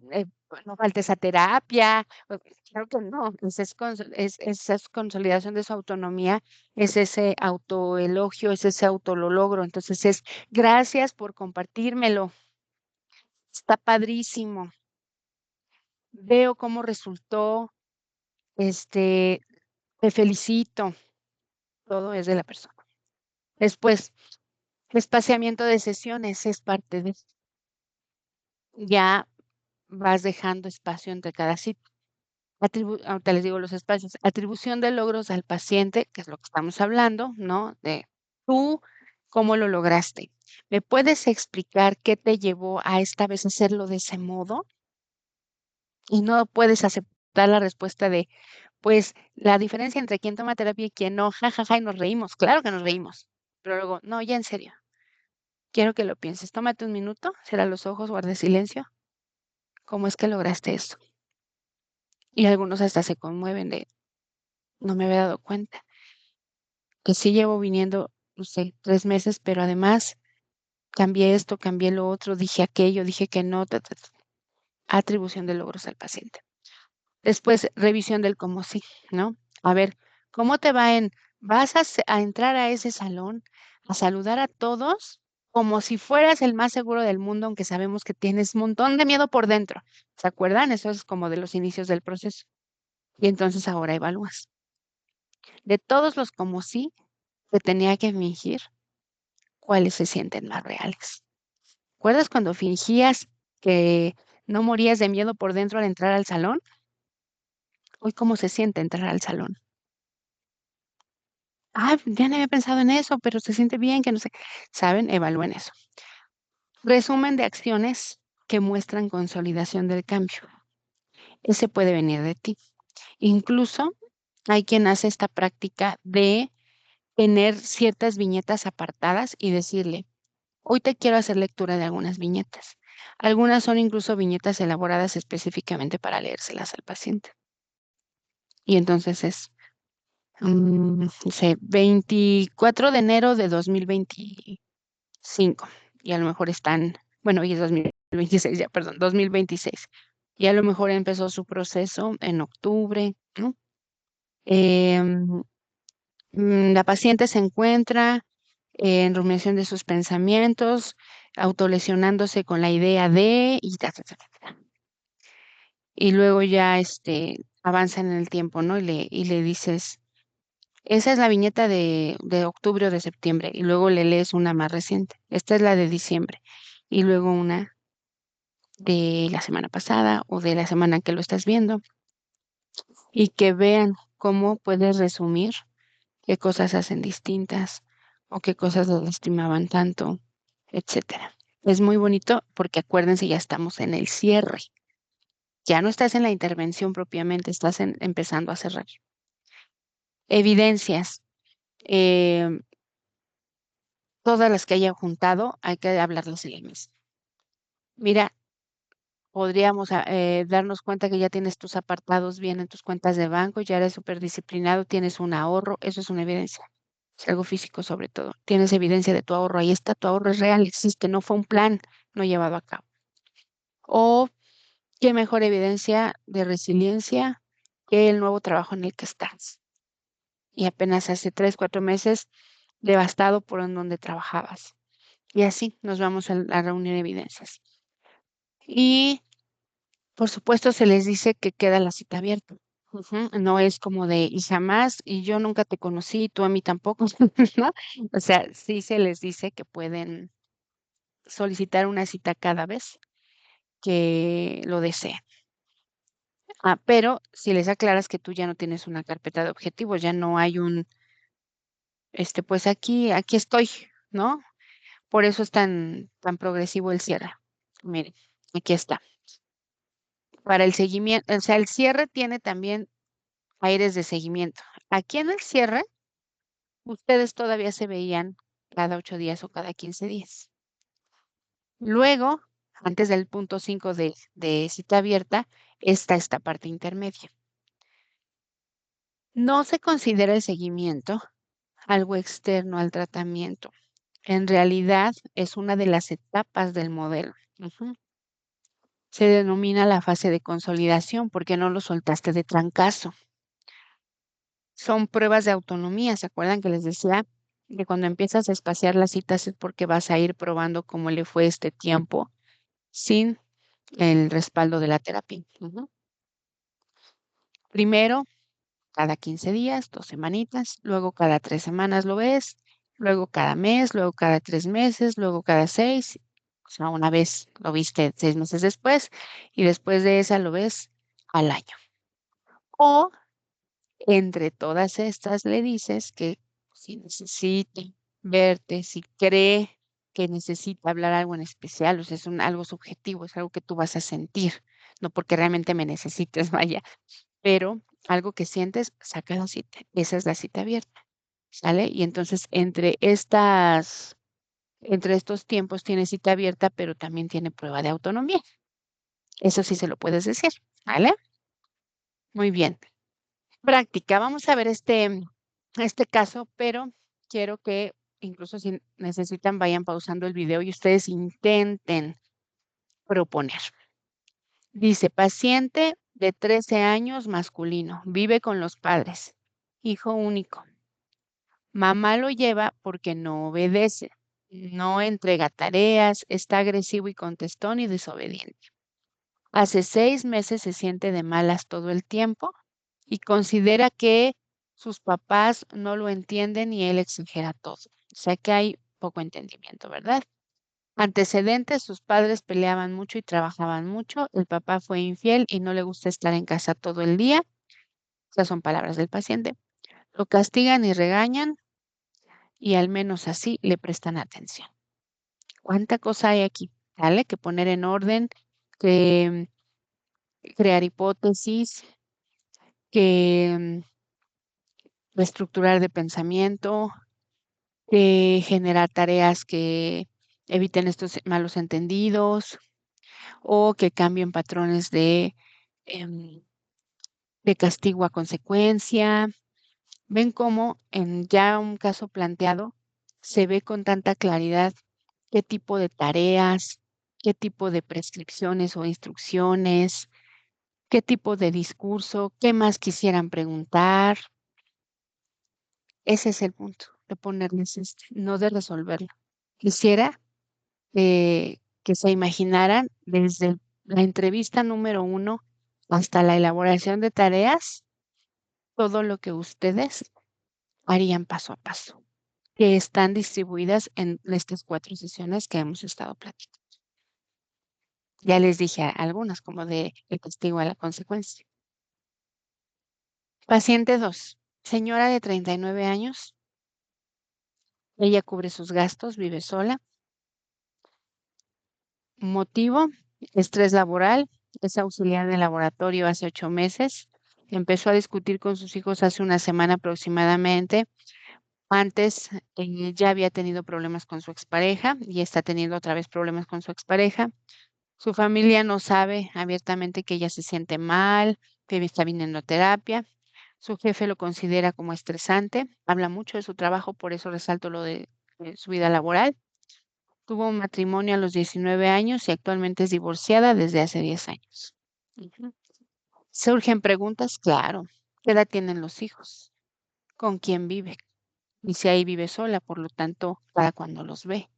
no falta esa terapia, claro que no, esa es consolidación de su autonomía, es ese autoelogio, es ese autologro. Entonces es gracias por compartírmelo, está padrísimo, veo cómo resultó, este, te felicito, todo es de la persona. Después, espaciamiento de sesiones es parte de, ya vas dejando espacio entre cada cita. Ahorita les digo los espacios. Atribución de logros al paciente, que es lo que estamos hablando, ¿no? De tú, ¿cómo lo lograste? ¿Me puedes explicar qué te llevó a esta vez hacerlo de ese modo? Y no puedes aceptar la respuesta de, pues, la diferencia entre quien toma terapia y quien no, jajaja, y nos reímos. Claro que nos reímos. Pero luego, no, ya en serio, quiero que lo pienses. Tómate un minuto, cierra los ojos, guarda silencio. ¿Cómo es que lograste eso? Y algunos hasta se conmueven de, no me había dado cuenta. Que sí llevo viniendo, no sé, 3 meses, pero además cambié esto, cambié lo otro, dije aquello, dije que no, atribución de logros al paciente. Después, revisión del cómo sí, ¿no? A ver, ¿cómo te va vas a entrar a ese salón a saludar a todos como si fueras el más seguro del mundo, aunque sabemos que tienes un montón de miedo por dentro? ¿Se acuerdan? Eso es como de los inicios del proceso. Y entonces ahora evalúas. De todos los como sí que tenía que fingir, ¿cuáles se sienten más reales? ¿Recuerdas cuando fingías que no morías de miedo por dentro al entrar al salón? Hoy, ¿cómo se siente entrar al salón? Ah, ya no había pensado en eso, pero se siente bien, que no sé. ¿Saben? Evalúen eso. Resumen de acciones que muestran consolidación del cambio. Ese puede venir de ti. Incluso hay quien hace esta práctica de tener ciertas viñetas apartadas y decirle, hoy te quiero hacer lectura de algunas viñetas. Algunas son incluso viñetas elaboradas específicamente para leérselas al paciente. Y entonces es, no sé, 24 de enero de 2025. Y a lo mejor están, bueno, hoy es 2026, ya, perdón, 2026. Y a lo mejor empezó su proceso en octubre, ¿no? Em, la paciente se encuentra en rumiación de sus pensamientos, autolesionándose con la idea de, y y luego ya avanza en el tiempo, ¿no? Y le dices, esa es la viñeta de octubre o de septiembre, y luego le lees una más reciente. Esta es la de diciembre, y luego una de la semana pasada o de la semana que lo estás viendo, y que vean cómo puedes resumir qué cosas hacen distintas o qué cosas los lastimaban tanto, etcétera. Es muy bonito porque acuérdense, ya estamos en el cierre. Ya no estás en la intervención propiamente, estás empezando a cerrar. Evidencias. eh, Todas las que haya juntado, hay que hablarlas en el mes. Mira, podríamos darnos cuenta que ya tienes tus apartados bien en tus cuentas de banco, ya eres súper disciplinado, tienes un ahorro, eso es una evidencia. Es algo físico sobre todo. Tienes evidencia de tu ahorro, ahí está, tu ahorro es real, existe, no fue un plan no llevado a cabo. O qué mejor evidencia de resiliencia que el nuevo trabajo en el que estás. Y apenas hace 3, 4 meses devastado por en donde trabajabas. Y así nos vamos a reunir evidencias. Y por supuesto se les dice que queda la cita abierta. Ujú. No es como de y jamás y yo nunca te conocí, tú a mí tampoco, ¿no? O sea, sí se les dice que pueden solicitar una cita cada vez que lo deseen. Pero si les aclaras que tú ya no tienes una carpeta de objetivos, ya no hay pues aquí estoy, ¿no? Por eso es tan progresivo el cierre. Miren, aquí está. Para el seguimiento, o sea, el cierre tiene también aires de seguimiento. Aquí en el cierre, ustedes todavía se veían cada 8 días o cada 15 días. Luego, antes del punto 5 de cita abierta, está esta parte intermedia. No se considera el seguimiento algo externo al tratamiento. En realidad es una de las etapas del modelo. Ujú. Se denomina la fase de consolidación porque no lo soltaste de trancazo. Son pruebas de autonomía. ¿Se acuerdan que les decía que cuando empiezas a espaciar las citas es porque vas a ir probando cómo le fue este tiempo sin el respaldo de la terapia? Ujú. Primero, cada 15 días, 2 semanitas, luego cada 3 semanas lo ves, luego cada mes, luego cada 3 meses, luego cada 6, o sea, una vez lo viste 6 meses después, y después de esa lo ves al año. O entre todas estas le dices que si necesita verte, si cree que necesita hablar algo en especial, o sea, es algo subjetivo, es algo que tú vas a sentir, no porque realmente me necesites, vaya, pero algo que sientes, saca la cita. Esa es la cita abierta, ¿sale? Y entonces entre estos tiempos tiene cita abierta, pero también tiene prueba de autonomía. Eso sí se lo puedes decir, ¿vale? Muy bien. Práctica. Vamos a ver este caso, pero quiero que incluso si necesitan vayan pausando el video y ustedes intenten proponer. Dice, paciente de 13 años masculino, vive con los padres, hijo único. Mamá lo lleva porque no obedece, no entrega tareas, está agresivo y contestón y desobediente. Hace 6 meses se siente de malas todo el tiempo y considera que sus papás no lo entienden y él exagera todo. O sea que hay poco entendimiento, ¿verdad? Antecedentes, sus padres peleaban mucho y trabajaban mucho, el papá fue infiel y no le gusta estar en casa todo el día. Esas son palabras del paciente. Lo castigan y regañan y al menos así le prestan atención. ¿Cuánta cosa hay aquí? ¿Vale? Que poner en orden, que crear hipótesis, que reestructurar de pensamiento, que generar tareas que eviten estos malos entendidos o que cambien patrones em, de castigo a consecuencia. Ven cómo en ya un caso planteado se ve con tanta claridad qué tipo de tareas, qué tipo de prescripciones o instrucciones, qué tipo de discurso, qué más quisieran preguntar. Ese es el punto de ponerles no de resolverlo. Quisiera que se imaginaran desde la entrevista número 1 hasta la elaboración de tareas, todo lo que ustedes harían paso a paso, que están distribuidas en estas 4 sesiones que hemos estado platicando. Ya les dije algunas, como de el castigo a la consecuencia. Paciente 2, señora de 39 años. Ella cubre sus gastos, vive sola. Motivo, estrés laboral. Es auxiliar de laboratorio hace 8 meses. Empezó a discutir con sus hijos hace una semana aproximadamente. Antes ya había tenido problemas con su expareja y está teniendo otra vez problemas con su expareja. Su familia no sabe abiertamente que ella se siente mal, que está viniendo a terapia. Su jefe lo considera como estresante, habla mucho de su trabajo, por eso resalto lo de su vida laboral. Tuvo un matrimonio a los 19 años y actualmente es divorciada desde hace 10 años. Ujú. Surgen preguntas, claro. ¿Qué edad tienen los hijos? ¿Con quién vive? Y si ahí vive sola, por lo tanto, ¿para cuando los ve?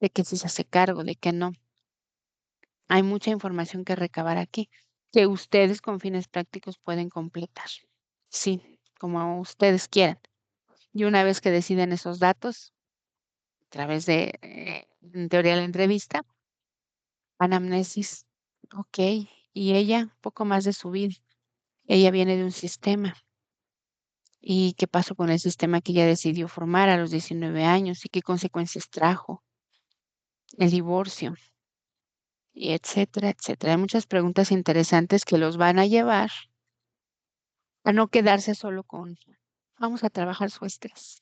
¿De qué sí se hace cargo? ¿De qué no? Hay mucha información que recabar aquí, que ustedes con fines prácticos pueden completar. Sí, como ustedes quieran. Y una vez que deciden esos datos, a través de, en teoría, la entrevista, anamnesis, ok, y ella, un poco más de su vida. Ella viene de un sistema. ¿Y qué pasó con el sistema que ella decidió formar a los 19 años? ¿Y qué consecuencias trajo? El divorcio, y etcétera, etcétera. Hay muchas preguntas interesantes que los van a llevar a no quedarse solo con, vamos a trabajar su estrés,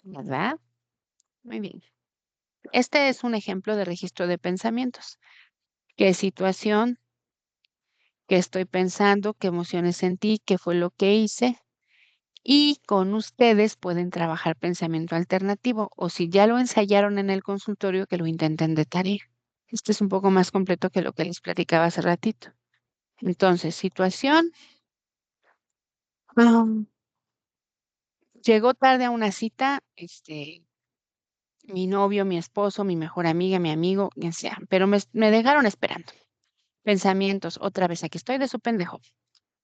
¿verdad? Muy bien. Este es un ejemplo de registro de pensamientos. ¿Qué situación? ¿Qué estoy pensando? ¿Qué emociones sentí? ¿Qué fue lo que hice? Y con ustedes pueden trabajar pensamiento alternativo o si ya lo ensayaron en el consultorio, que lo intenten de tarea. Este es un poco más completo que lo que les platicaba hace ratito. Entonces, situación. am, Llegó tarde a una cita, mi novio, mi esposo, mi mejor amiga, mi amigo, quien sea, pero me dejaron esperando. Pensamientos, otra vez, aquí estoy de su pendejo.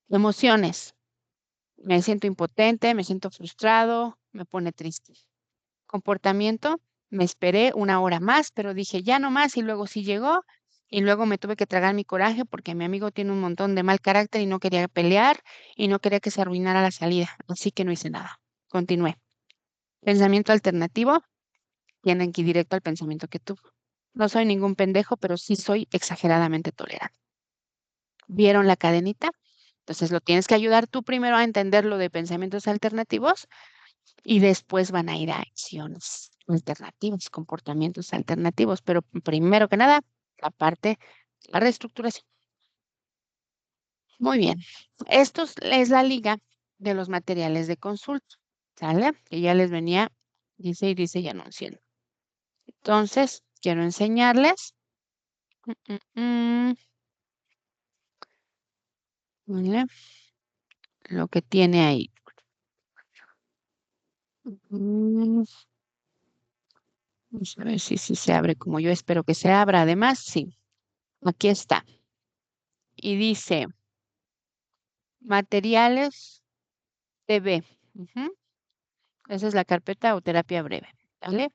Emociones, me siento impotente, me siento frustrado, me pone triste. Comportamiento, me esperé una hora más, pero dije ya no más y luego sí llegó y luego me tuve que tragar mi coraje porque mi amigo tiene un montón de mal carácter y no quería pelear y no quería que se arruinara la salida, así que no hice nada. Continué. Pensamiento alternativo, tienen que ir directo al pensamiento que tuvo. No soy ningún pendejo, pero sí soy exageradamente tolerante. ¿Vieron la cadenita? Entonces lo tienes que ayudar tú primero a entender lo de pensamientos alternativos y después van a ir a acciones alternativas, comportamientos alternativos. Pero primero que nada, la parte, la reestructuración. Muy bien. Esto es la liga de los materiales de consulta, ¿sale? Que ya les venía, dice y dice y anunciando. Entonces, quiero enseñarles ¿vale? Lo que tiene ahí. Mm, Vamos a ver si se abre como yo espero que se abra. Además, sí, aquí está. Y dice, materiales TB. Ujú. Esa es la carpeta o terapia breve. ¿Vale?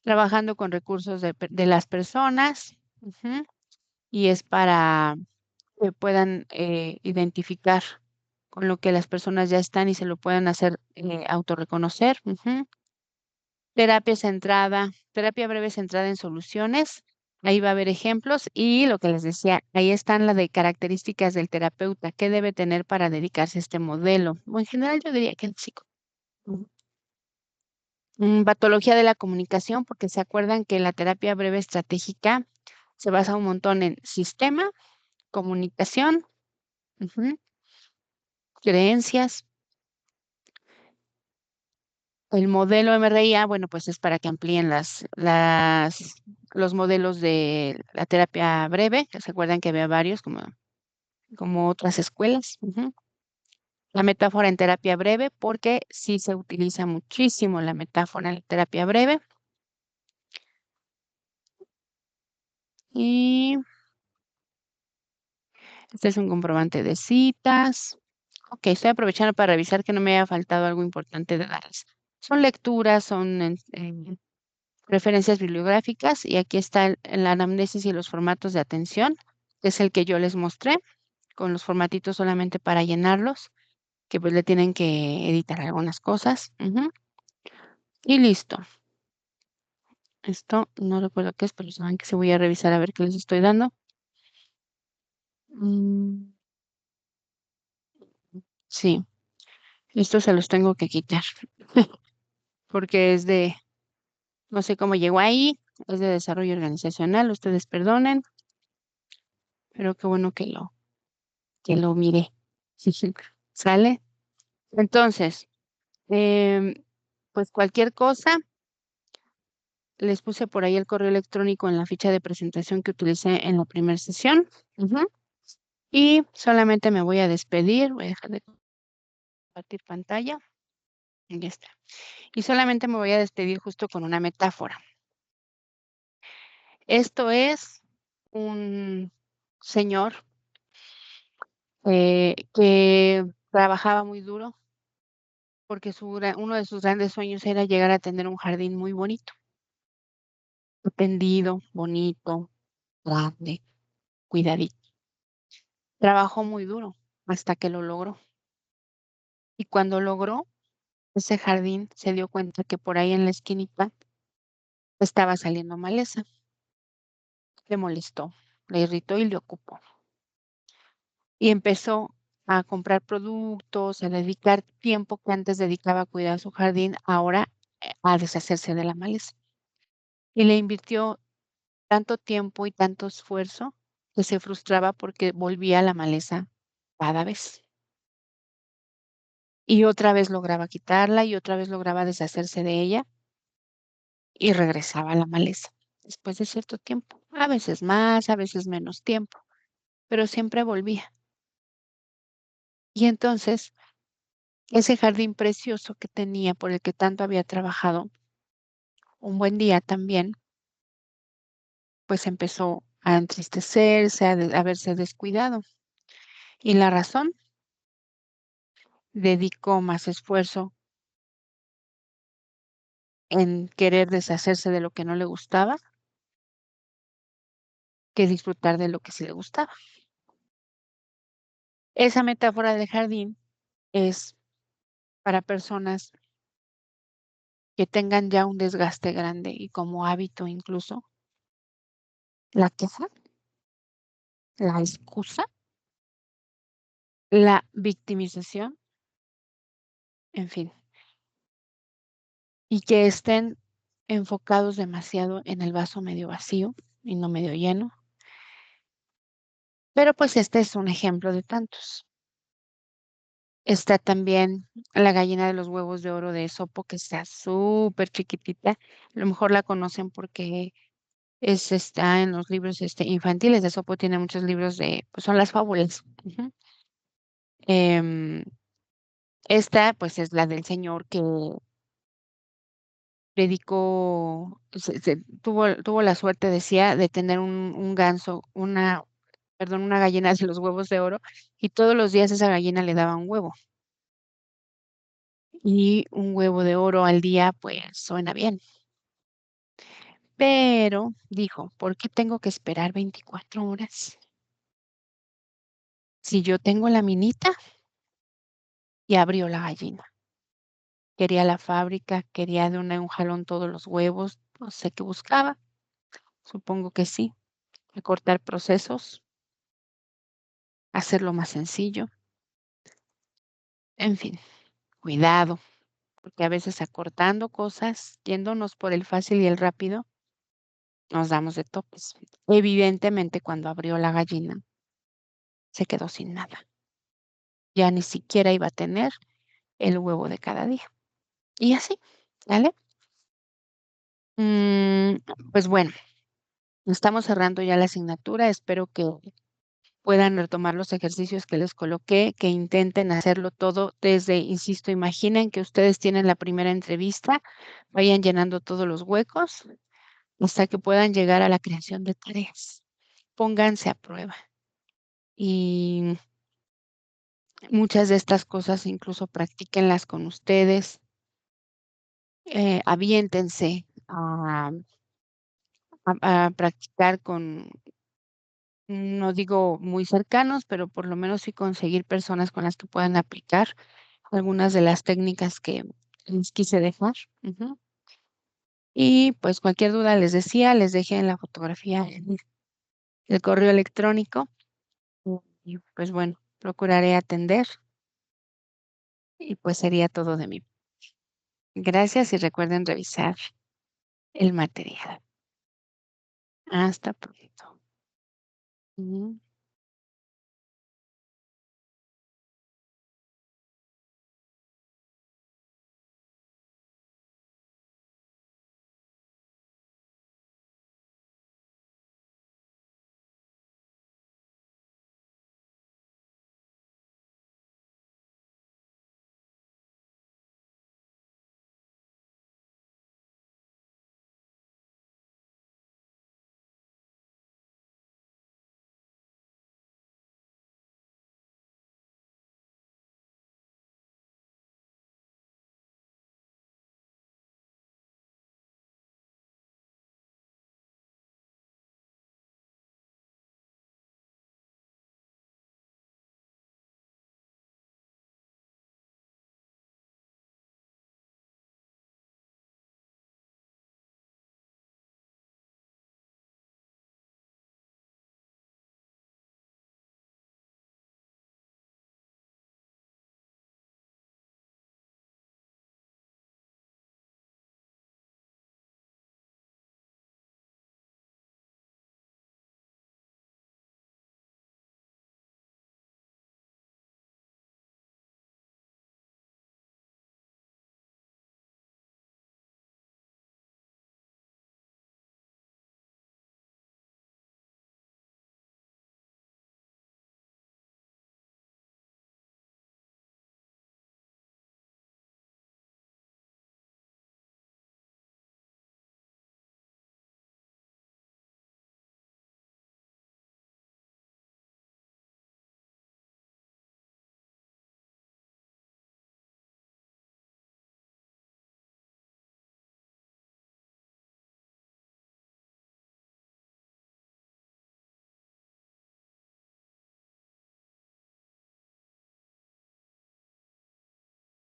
Trabajando con recursos de las personas. Ujú. Y es para que puedan identificar con lo que las personas ya están y se lo puedan hacer autorreconocer. Ujú. Terapia centrada, terapia breve centrada en soluciones. Ahí va a haber ejemplos y lo que les decía, ahí están las de características del terapeuta, qué debe tener para dedicarse a este modelo. O en general yo diría que el psico. Ujú. Patología de la comunicación, porque se acuerdan que la terapia breve estratégica se basa un montón en sistema, comunicación, ujú, creencias. El modelo MRIA, bueno, pues es para que amplíen los modelos de la terapia breve, que se acuerdan que había varios, como otras escuelas. Ujú. La metáfora en terapia breve, porque sí se utiliza muchísimo la metáfora en la terapia breve. Y este es un comprobante de citas. Ok, estoy aprovechando para revisar que no me haya faltado algo importante de darles. Son lecturas, son referencias bibliográficas y aquí está el anamnesis y los formatos de atención, que es el que yo les mostré, con los formatitos solamente para llenarlos, que pues le tienen que editar algunas cosas. Ujú. Y listo. Esto no recuerdo qué es, pero saben que se voy a revisar a ver qué les estoy dando. Mm, sí, esto se los tengo que quitar, porque es de, no sé cómo llegó ahí, es de desarrollo organizacional, ustedes perdonen, pero qué bueno que lo miré. ¿Sale? Entonces, em, pues cualquier cosa, les puse por ahí el correo electrónico en la ficha de presentación que utilicé en la primera sesión. Ujú. Y solamente me voy a despedir, voy a dejar de compartir pantalla. Y ya está. Y solamente me voy a despedir justo con una metáfora. Esto es un señor que trabajaba muy duro porque uno de sus grandes sueños era llegar a tener un jardín muy bonito, atendido, bonito, grande, cuidadito. Trabajó muy duro hasta que lo logró. Y cuando logró ese jardín, se dio cuenta que por ahí en la esquinita estaba saliendo maleza. Le molestó, le irritó y le ocupó. Y empezó a comprar productos, a dedicar tiempo que antes dedicaba a cuidar su jardín, ahora a deshacerse de la maleza. Y le invirtió tanto tiempo y tanto esfuerzo que se frustraba porque volvía la maleza cada vez. Y otra vez lograba quitarla y otra vez lograba deshacerse de ella. y regresaba a la maleza después de cierto tiempo, a veces más, a veces menos tiempo, pero siempre volvía. Y entonces, ese jardín precioso que tenía, por el que tanto había trabajado, un buen día también, pues empezó a entristecerse, a verse descuidado. Y la razón, dedicó más esfuerzo en querer deshacerse de lo que no le gustaba que disfrutar de lo que sí le gustaba. Esa metáfora del jardín es para personas que tengan ya un desgaste grande y como hábito incluso la queja, la excusa, la victimización, en fin, y que estén enfocados demasiado en el vaso medio vacío y no medio lleno. Pero pues este es un ejemplo de tantos. Está también la gallina de los huevos de oro de Esopo, que está súper chiquitita. A lo mejor la conocen porque está en los libros infantiles. De Esopo tiene muchos libros pues son las fábulas. Ujú. Em, Esta, pues, es la del señor que dedicó, tuvo la suerte, decía, de tener un ganso, perdón, una gallina de los huevos de oro, y todos los días esa gallina le daba un huevo. Y un huevo de oro al día, pues, suena bien. Pero dijo, ¿por qué tengo que esperar 24 horas? Si yo tengo la minita, y abrió la gallina. Quería la fábrica, quería de un jalón todos los huevos, no sé qué buscaba, supongo que sí, recortar procesos, hacerlo más sencillo, en fin, cuidado, porque a veces acortando cosas, yéndonos por el fácil y el rápido, nos damos de topes. Evidentemente, cuando abrió la gallina, se quedó sin nada. Ya ni siquiera iba a tener el huevo de cada día. Y así, ¿vale? Mm, pues bueno, estamos cerrando ya la asignatura. Espero que puedan retomar los ejercicios que les coloqué, que intenten hacerlo todo desde, insisto, imaginen que ustedes tienen la primera entrevista, vayan llenando todos los huecos hasta que puedan llegar a la creación de tareas. Pónganse a prueba. Y muchas de estas cosas incluso practíquenlas con ustedes, aviéntense a practicar con, no digo muy cercanos, pero por lo menos sí conseguir personas con las que puedan aplicar algunas de las técnicas que les quise dejar. Ujú. Y pues cualquier duda les decía, les dejé en la fotografía el correo electrónico y pues bueno, procuraré atender y pues sería todo de mí. Gracias y recuerden revisar el material. Hasta pronto. Ujú.